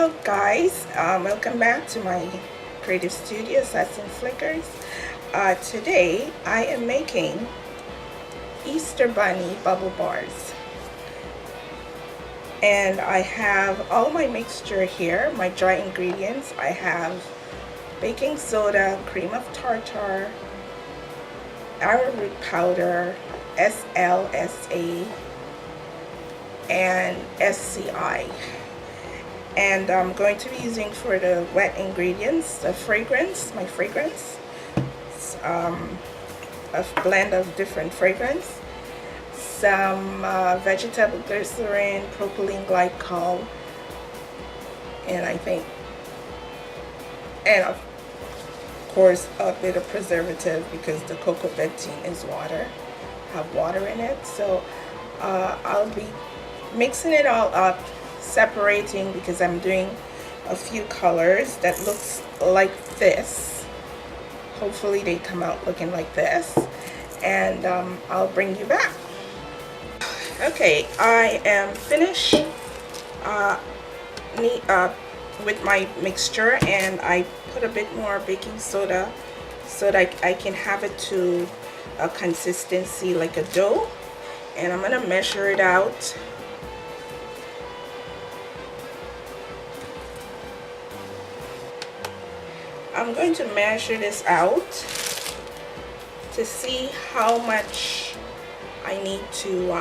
Hello guys, welcome back to my creative studio Assassin Flickers. Today I am making Easter Bunny bubble bars, and I have all my mixture here, my dry ingredients. I have baking soda, cream of tartar, arrowroot powder, SLSA, and SCI. And I'm going to be using for the wet ingredients the fragrance, my fragrance, a blend of different fragrance, some vegetable glycerin, propylene glycol, and of course a bit of preservative because the cocoa betaine is water, have water in it. So I'll be mixing it all up, separating, because I'm doing a few colors that looks like this. Hopefully they come out looking like this, and I'll bring you back. Okay, I am finished with my mixture, and I put a bit more baking soda so that I can have it to a consistency like a dough, and I'm gonna measure it out. I'm going to measure this out to see how much I need to,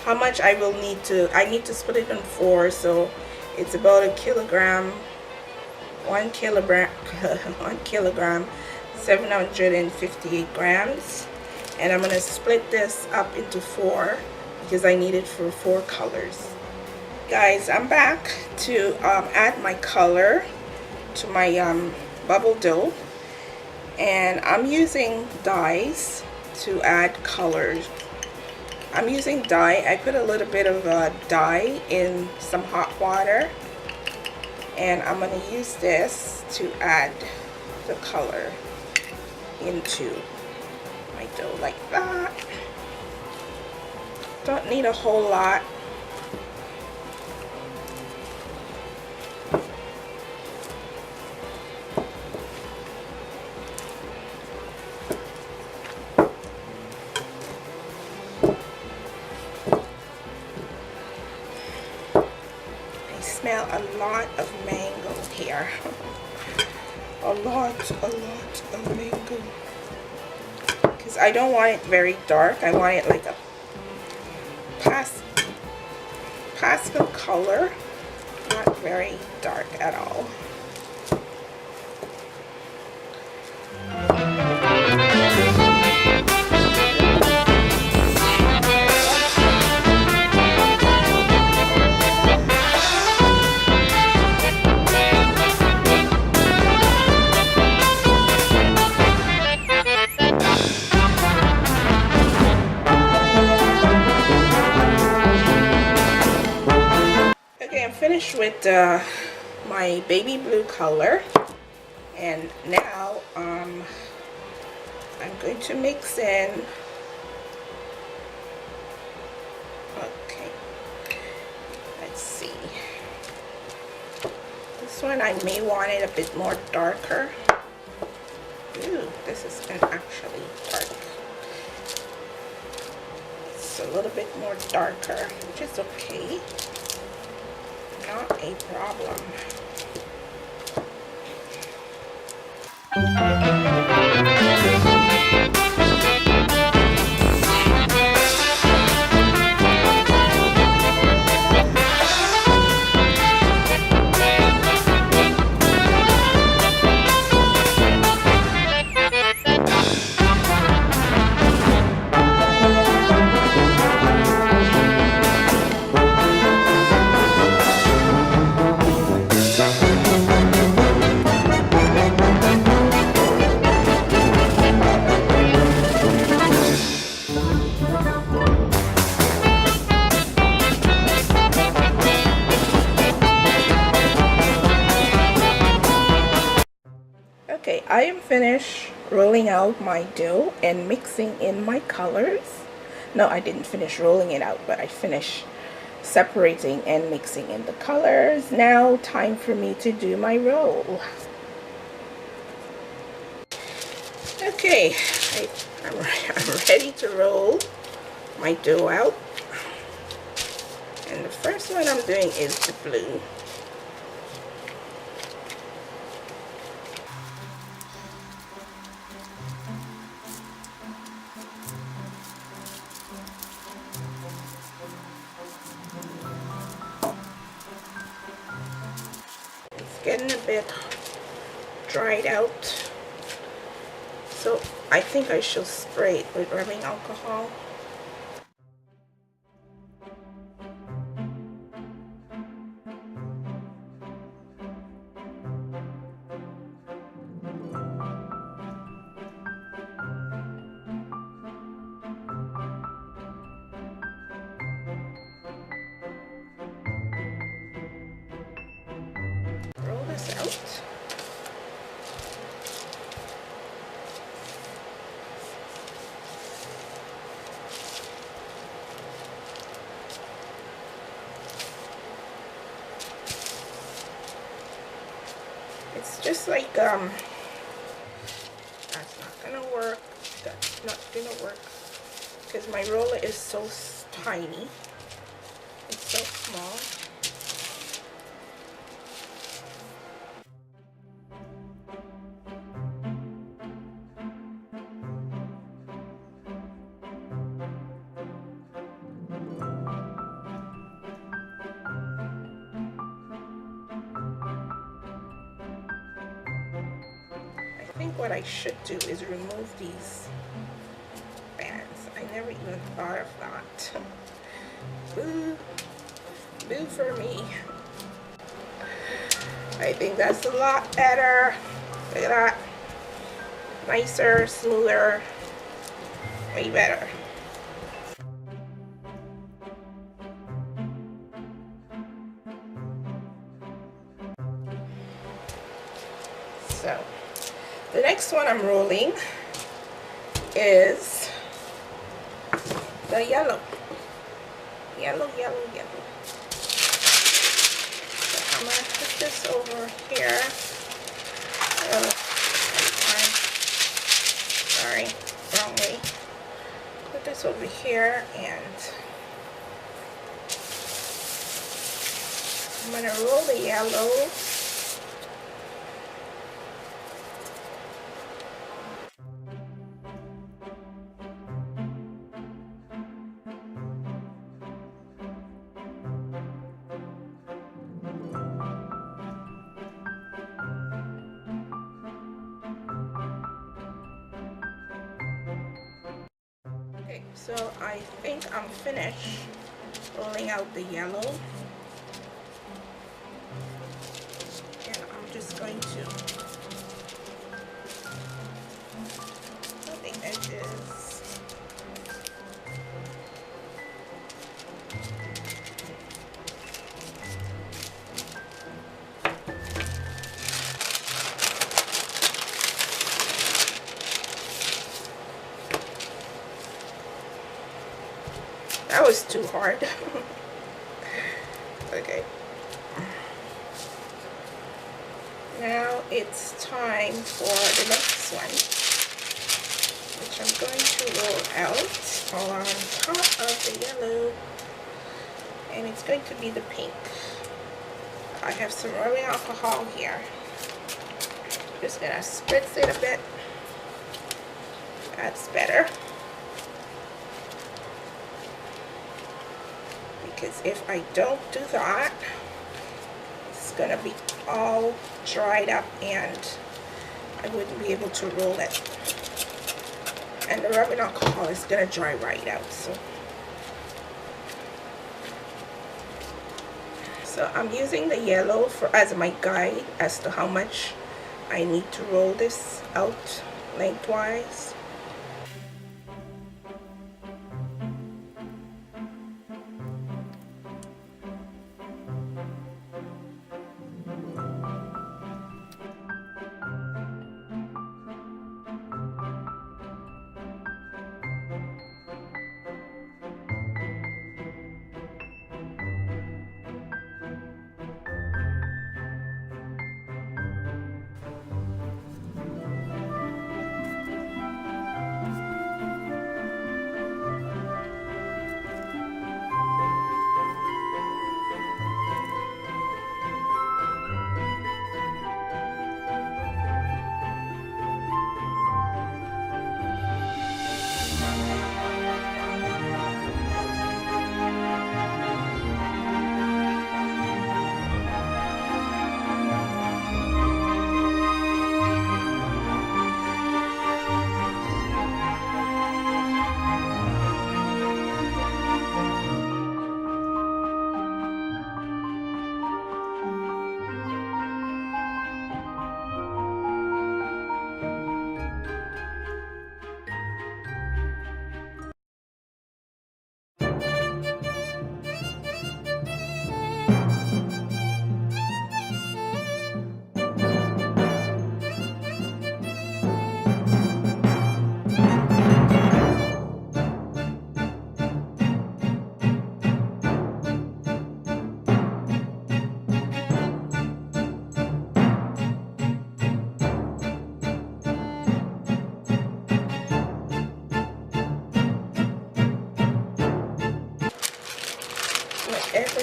how much I will need to, I need to split it in 4, so it's about a kilogram, 1 kilogram, 758 grams, and I'm going to split this up into 4 because I need it for 4 colors. Guys, I'm back to add my color to my bubble dough, and I'm using dyes to add colors. I'm using dye. I put a little bit of dye in some hot water, and I'm going to use this to add the color into my dough like that. Don't need a whole lot. Smell a lot of mango here. a lot of mango, because I don't want it very dark. I want it like a pastel color, not very dark at all. Finished with my baby blue color, and now I'm going to mix in, okay, let's see, this one I may want it a bit more darker. Ooh, this is actually dark. It's a little bit more darker, which is okay. Not a problem. Okay, I am finished rolling out my dough and mixing in my colors. No, I didn't finish rolling it out, but I finished separating and mixing in the colors. Now time for me to do my roll. Okay, I'm ready to roll my dough out. And the first one I'm doing is the blue. It's getting a bit dried out, so I think I should spray it with rubbing alcohol. Roll this out. It's just like that's not gonna work. That's not gonna work because my roller is so tiny. It's so small. I think what I should do is remove these bands. I never even thought of that. Boo. Boo for me. I think that's a lot better. Look at that. Nicer, smoother, way better. So the next one I'm rolling is the yellow. Yellow. So I'm gonna put this over here. Oh, sorry, wrong way. Put this over here, and I'm gonna roll the yellow. Okay, so I think I'm finished rolling out the yellow, and I'm just going to put the edges. That was too hard. Okay. Now it's time for the next one, which I'm going to roll out on top of the yellow, and it's going to be the pink. I have some rubbing alcohol here. Just gonna spritz it a bit. That's better. Because if I don't do that, it's gonna be all dried up and I wouldn't be able to roll it. And the rubbing alcohol is gonna dry right out. So I'm using the yellow as my guide as to how much I need to roll this out lengthwise.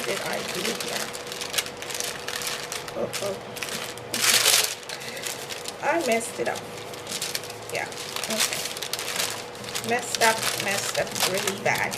did I do here? Oh. I messed it up. Yeah, okay. Messed up really bad.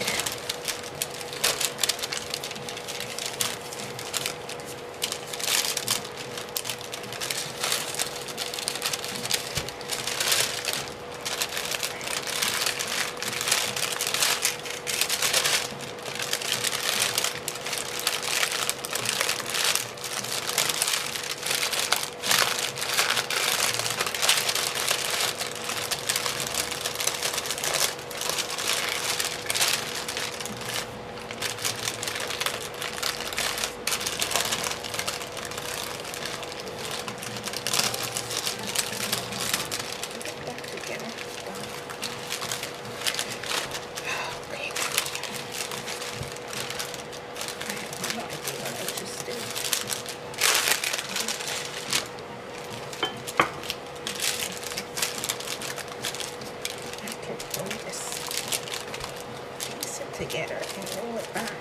Together and roll it back.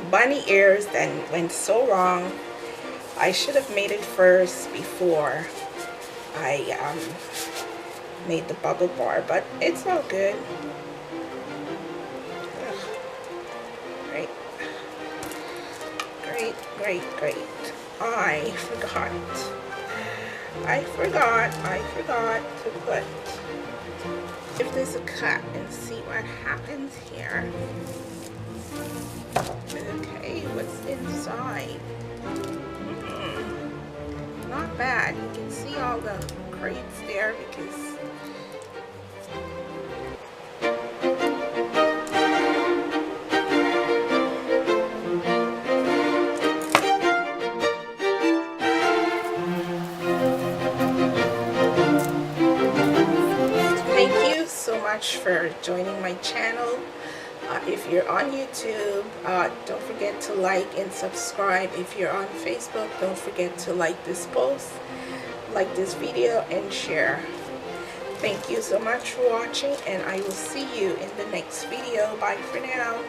Bunny ears that went so wrong. I should have made it first before I made the bubble bar, but it's all good. Great. I forgot to put, give this a cut and see what happens here. Okay, what's inside? Not bad. You can see all the crates there because thank you so much for joining my channel. If you're on YouTube, don't forget to like and subscribe. If you're on Facebook, don't forget to like this post, like this video, and share. Thank you so much for watching, and I will see you in the next video. Bye for now.